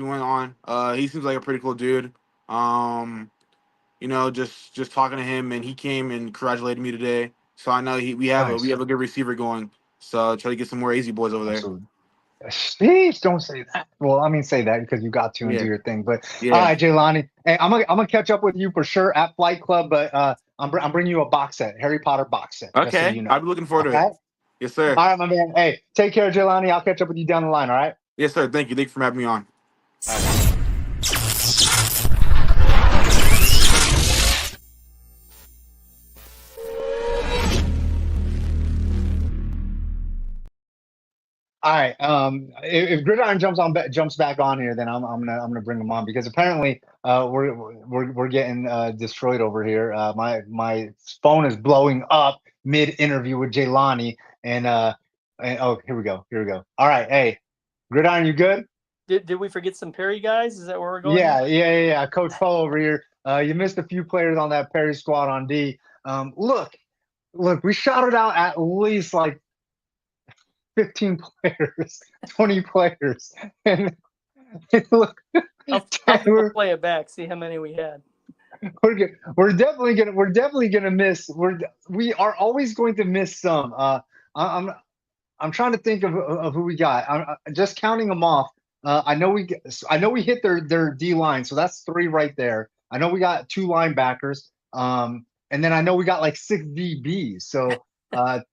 went on. He seems like a pretty cool dude. Um, just talking to him, and he came and congratulated me today. So I know we Nice. have a good receiver going. So try to get some more AZ boys over there. Absolutely. Sheesh, don't say that. Well, I mean, say that because you got to and do Yeah, your thing. But all yeah. right, Jaylani, hey, I'm gonna catch up with you for sure at Flight Club. But I'm bringing you a box set, Harry Potter box set, just so Okay, you know. I'll be looking forward to Okay. it. All Yes, sir. right, my man. Hey, take care, Jaylani. I'll catch up with you down the line. All right. Yes, sir. Thank you. Thank you for having me on. All right, man. All right. If Gridiron jumps back on here, then I'm gonna bring him on because apparently we're getting destroyed over here. My phone is blowing up mid interview with Jaylani, and oh, here we go. All right, hey, Gridiron, you good? Did we forget some Perry guys? Is that where we're going Yeah, here? yeah. Coach Poe over here. You missed a few players on that Perry squad on D. Look, we shouted out at least like 15 players, 20 players. And look, I'll have to go we're play it back, see how many we had. we're definitely gonna miss. We are always going to miss some. I'm I'm trying to think of who we got. I'm just counting them off. I know we hit their D line, so that's three right there. I know we got two linebackers. And then I know we got like six DBs. So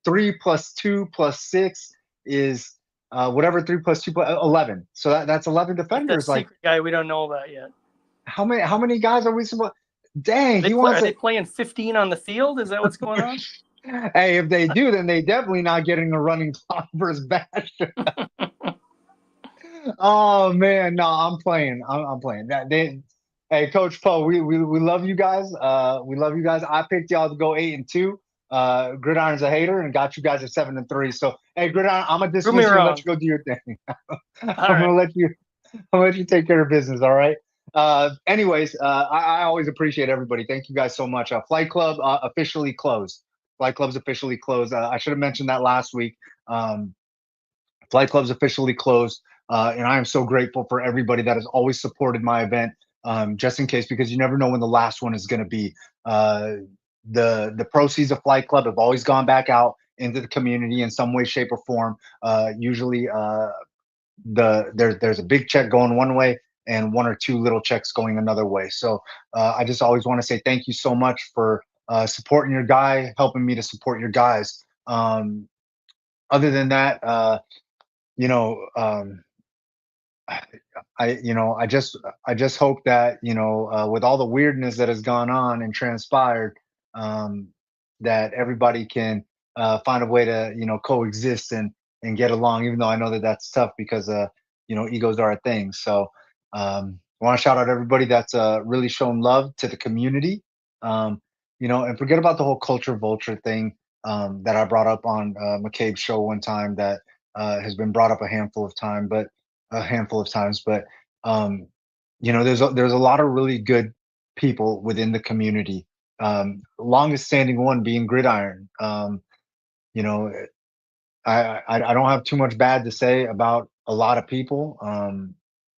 3 plus 2 plus 6 is whatever 3 plus 2 plus 11. So that's 11 That's that defenders. Like secret guy we don't know about yet. how many guys are we supposed? Dang, he wants Are they it. playing 15 on the field? Is that what's going on? Hey, if they do, then they definitely not getting a running clock versus Bash. Oh man, no, I'm playing. I'm playing. Hey, Coach Poe, we love you guys. We love you guys. I picked y'all to go 8-2. Gridiron's a hater and got you guys at 7-3. So, hey, Gridiron, I'm gonna Prove me dismiss you and let wrong. you go do your thing. All right. I'm gonna let you take care of business. All right. Anyways, I always appreciate everybody. Thank you guys so much. Flight Club officially closed. Flight Club's officially closed. I should have mentioned that last week. Um, Flight Club's officially closed, and I am so grateful for everybody that has always supported my event. Just in case, because you never know when the last one is going to be. Uh, the proceeds of Flight Club have always gone back out into the community in some way, shape, or form. Usually, there's a big check going one way and one or two little checks going another way. So I just always want to say thank you so much for supporting your guy, helping me to support your guys. Other than that, you know, I just hope that with all the weirdness that has gone on and transpired, um, that everybody can find a way to coexist and get along. Even though I know that that's tough because egos are a thing. So I want to shout out everybody that's really shown love to the community. Um, and forget about the whole culture vulture thing that I brought up on McCabe's show one time that has been brought up a handful of times, but um, there's a lot of really good people within the community. Longest standing one being Gridiron. You know, I don't have too much bad to say about a lot of people,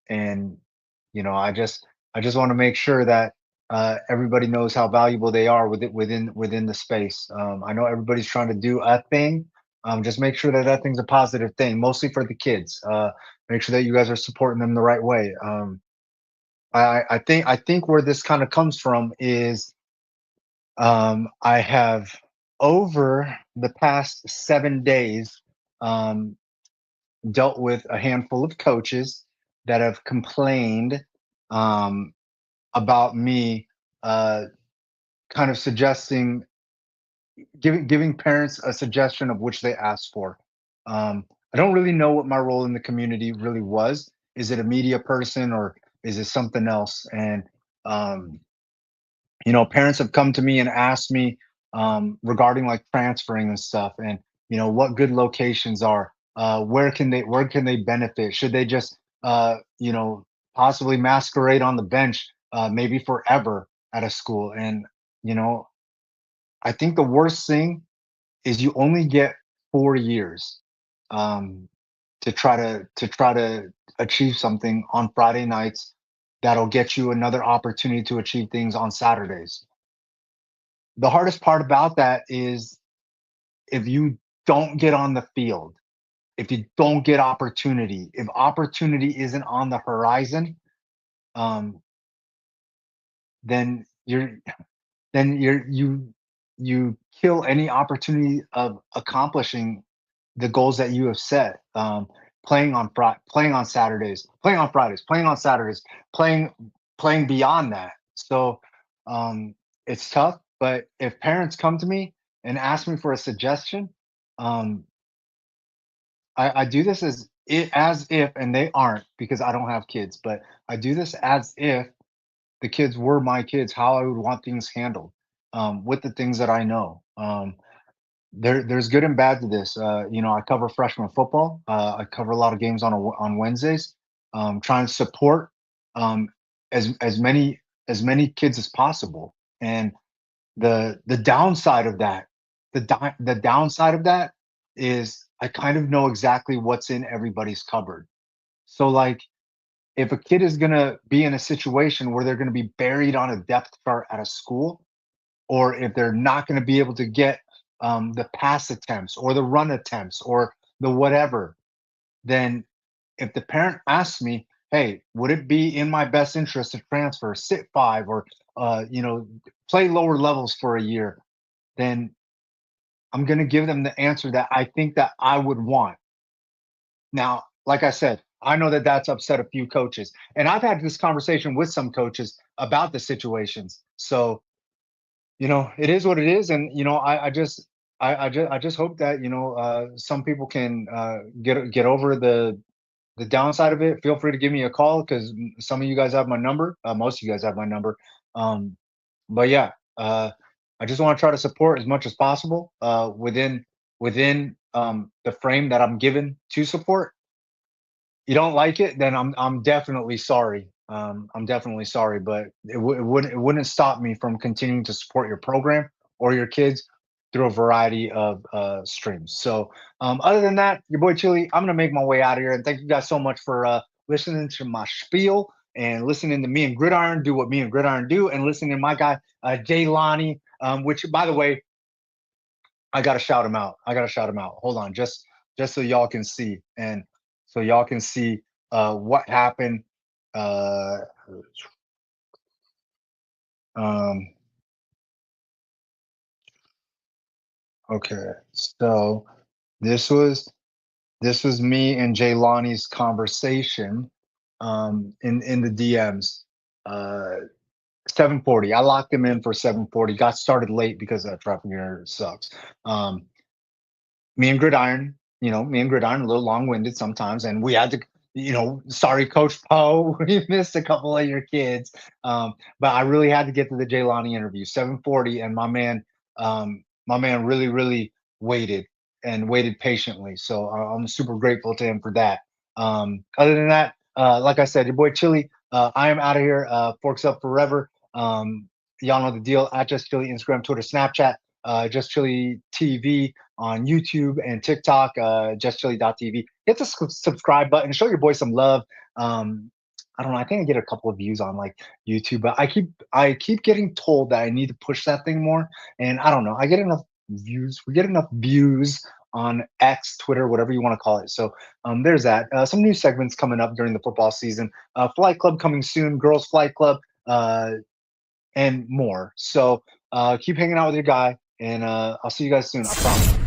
and I just want to make sure that everybody knows how valuable they are within the space. I know everybody's trying to do a thing. Just make sure that that thing's a positive thing, mostly for the kids. Make sure that you guys are supporting them the right way. I think where this kind of comes from is I have over the past 7 days um, dealt with a handful of coaches that have complained um, about me uh, kind of suggesting giving parents a suggestion of which they asked for. I don't really know what my role in the community really was. Is it a media person or is it something else? And um, parents have come to me and asked me regarding like transferring and stuff, and what good locations are. Where can they benefit? Should they just possibly masquerade on the bench, maybe forever at a school? And you know, I think the worst thing is you only get 4 years um, to try to achieve something on Friday nights that'll get you another opportunity to achieve things on Saturdays. The hardest part about that is if you don't get on the field, if you don't get opportunity, if opportunity isn't on the horizon, um, then you kill any opportunity of accomplishing the goals that you have set. Playing on Saturdays, playing on Fridays, playing on Saturdays, playing playing beyond that. So it's tough. But if parents come to me and ask me for a suggestion, um, I do this as if, and they aren't because I don't have kids, but I do this as if the kids were my kids, how I would want things handled with the things that I know. There's good and bad to this. I cover freshman football. I cover a lot of games on Wednesdays. Trying to support um, as many kids as possible. And the downside of that, the downside of that is I kind of know exactly what's in everybody's cupboard. So like if a kid is gonna be in a situation where they're gonna be buried on a depth chart at a school, or if they're not going to be able to get the pass attempts or the run attempts or the whatever, then if the parent asks me, hey, would it be in my best interest to transfer, sit five, or play lower levels for a year, then I'm going to give them the answer that I think that I would want. Now, like I said, I know that that's upset a few coaches, and I've had this conversation with some coaches about the situations. So it is what it is, and I just hope that some people can get over the downside of it. Feel free to give me a call because some of you guys have my number. Most of you guys have my number. Um, but yeah, I just want to try to support as much as possible within the frame that I'm given to support. You don't like it, then I'm definitely sorry. I'm definitely sorry, but it wouldn't stop me from continuing to support your program or your kids through a variety of streams. So other than that, your boy Chili, I'm gonna make my way out of here, and thank you guys so much for listening to my spiel and listening to me and Gridiron do what me and Gridiron do, and listening to my guy Jalayne, which by the way, I gotta shout him out. Hold on, just so y'all can see, and so y'all can see what happened. Uh, um, okay, so this was me and Jaylani's conversation in the DMs. 7:40. I locked him in for 7:40. Got started late because traffic here sucks. Me and Gridiron, me and Gridiron, a little long-winded sometimes, and we had to, sorry, Coach Poe, we missed a couple of your kids, but I really had to get to the Jaylani interview, 7:40, and my man really, really waited and waited patiently. So I'm super grateful to him for that. Other than that, like I said, your boy Chili, I am out of here. Forks up forever. Y'all know the deal. At Just Chili, Instagram, Twitter, Snapchat. Just Chili TV on YouTube and TikTok, justchili.tv. Hit the subscribe button. Show your boy some love. I don't know. I think I get a couple of views on like YouTube, but I keep getting told that I need to push that thing more. And I don't know. I get enough views. We get enough views on X, Twitter, whatever you want to call it. So there's that. Some new segments coming up during the football season. Flight Club coming soon. Girls Flight Club. And more. So keep hanging out with your guy, and I'll see you guys soon. I promise.